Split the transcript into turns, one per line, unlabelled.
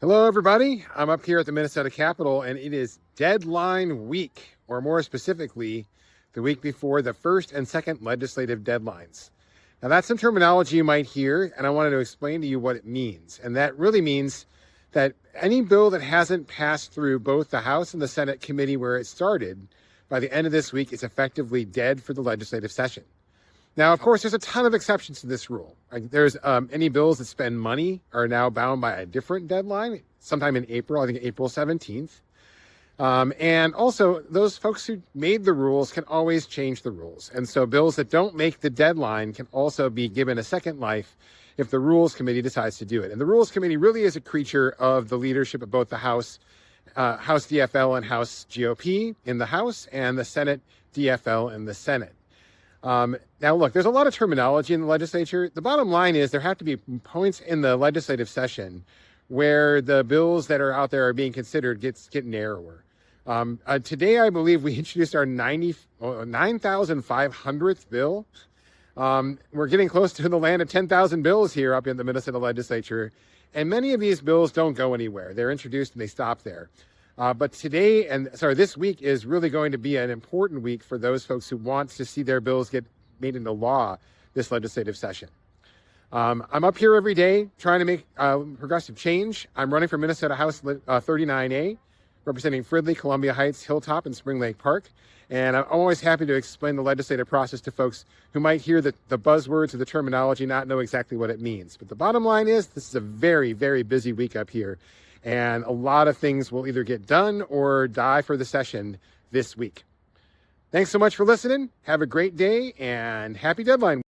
Hello, everybody. I'm up here at the Minnesota Capitol, and it is deadline week, or more specifically, the week before the first and second legislative deadlines. Now, that's some terminology you might hear, and I wanted to explain to you what it means. And that really means that any bill that hasn't passed through both the House and the Senate committee where it started by the end of this week is effectively dead for the legislative session. Now, of course, there's a ton of exceptions to this rule. There's any bills that spend money are now bound by a different deadline, sometime in April, I think April 17th. And also, those folks who made the rules can always change the rules. And so bills that don't make the deadline can also be given a second life if the Rules Committee decides to do it. And the Rules Committee really is a creature of the leadership of both the House DFL and House GOP in the House, and the Senate DFL in the Senate. Now, look, there's a lot of terminology in the legislature. The bottom line is there have to be points in the legislative session where the bills that are out there are being considered get narrower. Today, I believe we introduced our 9,500th bill. We're getting close to the land of 10,000 bills here up in the Minnesota Legislature. And many of these bills don't go anywhere. They're introduced and they stop there. But this week is really going to be an important week for those folks who want to see their bills get made into law this legislative session. I'm up here every day trying to make progressive change. I'm running for Minnesota House 39A, representing Fridley, Columbia Heights, Hilltop, and Spring Lake Park. And I'm always happy to explain the legislative process to folks who might hear the buzzwords or the terminology, not know exactly what it means. But the bottom line is this is a very, very busy week up here. And a lot of things will either get done or die for the session this week. Thanks so much for listening. Have a great day and happy deadline week.